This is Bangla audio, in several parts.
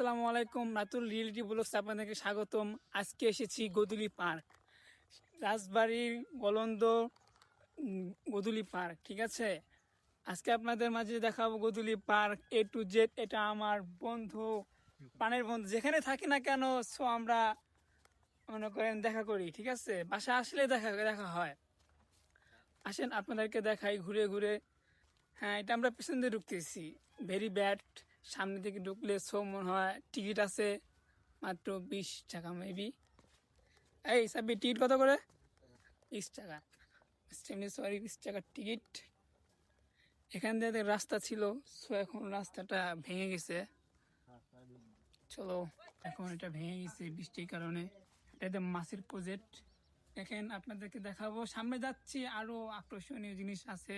আসসালামু আলাইকুম, রাতুল রিয়েলিটি ব্লগস আপনাদেরকে স্বাগতম। আজকে এসেছি গদুলি পার্ক, রাজবাড়ির গলন্দ গদুলি পার্ক। ঠিক আছে, আজকে আপনাদের মাঝে দেখাবো গদুলি পার্ক A to Z। এটা আমার বন্ধু, প্রাণের বন্ধু, যেখানে থাকি না কেন সো আমরা মনে করেন দেখা করি। ঠিক আছে, বাসা আসলে দেখা দেখা হয়। আসেন আপনাদেরকে দেখাই ঘুরে ঘুরে। হ্যাঁ, এটা আমরা পিছন দিয়ে ঢুকতেছি, ভেরি ব্যাড। সামনে থেকে ঢুকলে সো মনে হয় টিকিট আছে মাত্র 20 টাকা মেবি। এই সাবি, টিকিট কত করে? 20 টাকা। সরি, 20 টাকার টিকিট। এখান দিয়ে রাস্তা ছিল, সো এখন রাস্তাটা ভেঙে গেছে। চলো, এখন এটা ভেঙে গেছে বৃষ্টির কারণে। এটাতে মাছের প্রজেক্ট। দেখেন আপনাদেরকে দেখাবো, সামনে যাচ্ছি, আরো আকর্ষণীয় জিনিস আছে।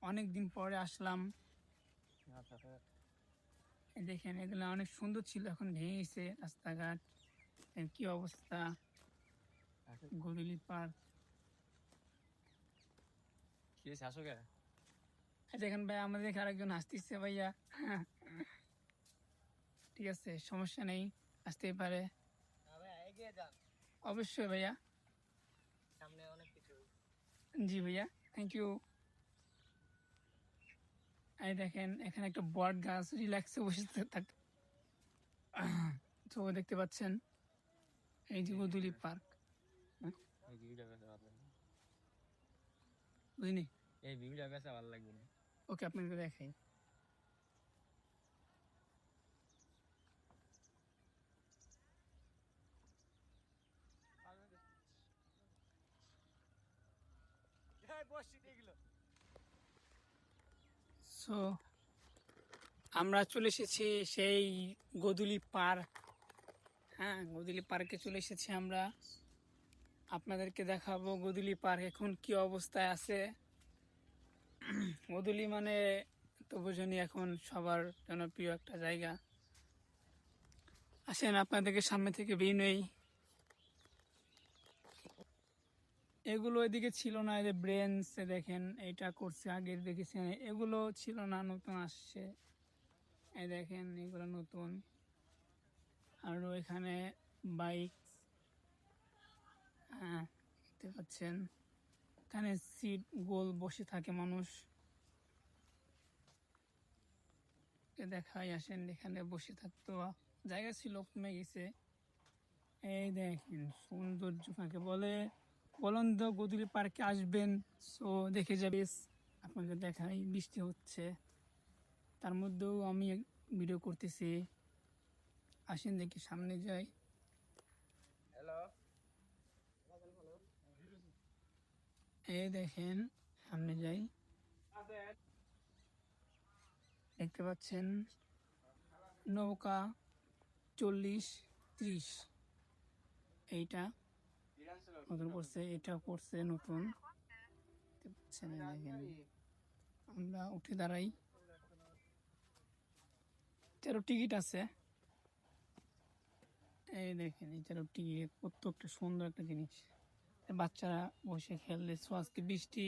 অনেক দিন পরে আসলাম। এই দেখেন, এগুলো অনেক সুন্দর ছিল, এখন ভেঙে গেছে রাস্তাঘাট। এর কি অবস্থা! গদুলি পার্ক। দেখেন ভাই, আমাদের এখানে আরেকজন আসতেছে ভাইয়া। ঠিক আছে, সমস্যা নেই, আসতেই পারে। অবশ্যই ভাইয়া। জি ভাইয়া, থ্যাংক ইউ। এই দেখেন, এখানে একটা বট গাছ রিল্যাক্সে বসে থাকে। তো দেখতে পাচ্ছেন, এই যে গদুলি পার্ক। বুঝলি? এই ভিউটা বেশ ভালো লাগবে না। ওকে, আপনাকে দেখাই। সো আমরা চলে এসেছি সেই গদুলি পার্ক। হ্যাঁ, গদুলি পার্কে চলে এসেছি আমরা। আপনাদেরকে দেখাবো গদুলি পার্ক এখন কি অবস্থায় আছে। গদুলি মানে তো বোঝনি, এখন সবার জনপ্রিয় একটা জায়গা। আসেন আপনাদেরকে সামনে থেকে ভিউ নেই। এগুলো এদিকে ছিল না, এই যে ব্রেঞ্চ দেখেন, এটা করছে, আগের দেখেছেন এগুলো ছিল না, নতুন আসছে। এই দেখেন, এগুলো নতুন। আরও এখানে বাইক, হ্যাঁ দেখতে পাচ্ছেন। এখানে সিট গোল বসে থাকে মানুষ। দেখাই, আসেন, এখানে বসে থাকতো জায়গা ছিল, কমে গেছে। এই দেখেন সৌন্দর্য কাকে বলে। বলেন তো, গদুলি পার্কে আসবেন, সো দেখে যাবে। আপনাকে দেখাই, বৃষ্টি হচ্ছে, তার মধ্যেও আমি ভিডিও করতেছি। আসেন দেখি, সামনে যাই। হ্যালো, এই দেখেন, সামনে যাই, দেখতে পাচ্ছেন নৌকা 40-30। এইটা নতুন করছে, এটা করছে নতুন, দেখতে পাচ্ছেন। এই দেখেন, আমরা উঠে দাঁড়াই। 13 টিকিট আছে। এই দেখেন, এই 13 টিকিট, কত একটা সুন্দর একটা জিনিস। বাচ্চারা বসে খেললে। সো আজকে বৃষ্টি,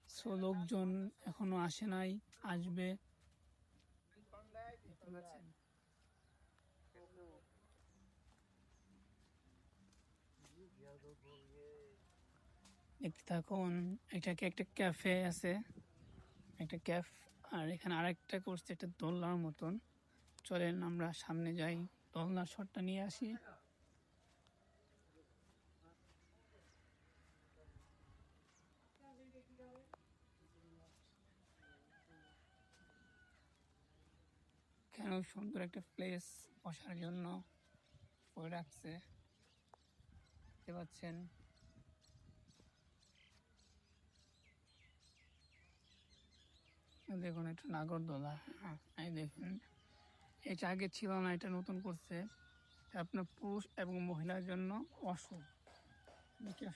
সো লোকজন এখনো আসে নাই, আসবে। দেখতে পাচ্ছেন। দেখতে থাকুন, এটাকে একটা ক্যাফে আছে, একটা ক্যাফ। আর এখানে আরেকটা করছে, একটা দোলনার মতন। চলেন আমরা সামনে যাই, দোলনার শটটা নিয়ে আসি। কেন সুন্দর একটা প্লেস বসার জন্য করে রাখছে, দেখতে পাচ্ছেন। দেখুন, এটা নাগরদোলা। হ্যাঁ, এই দেখুন, এটা আগে ছিল না, এটা নতুন করছে। এটা আপনার পুরুষ এবং মহিলার জন্য অসুখ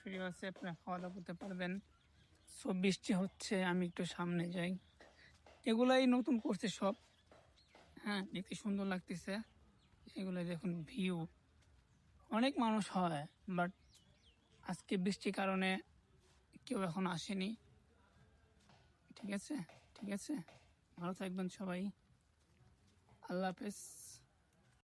ফ্রি আছে, আপনার খাওয়া দাওয়া করতে পারবেন। সব বৃষ্টি হচ্ছে, আমি একটু সামনে যাই। এগুলাই নতুন করছে সব। হ্যাঁ, দেখতে সুন্দর লাগতেছে। এগুলো দেখুন, ভিউ অনেক মানুষ হয়, বাট আজকে বৃষ্টির কারণে কেউ এখন আসেনি। ঠিক আছে, ঠিক আছে, ভালো থাকবেন সবাই, আল্লাহ হাফেজ।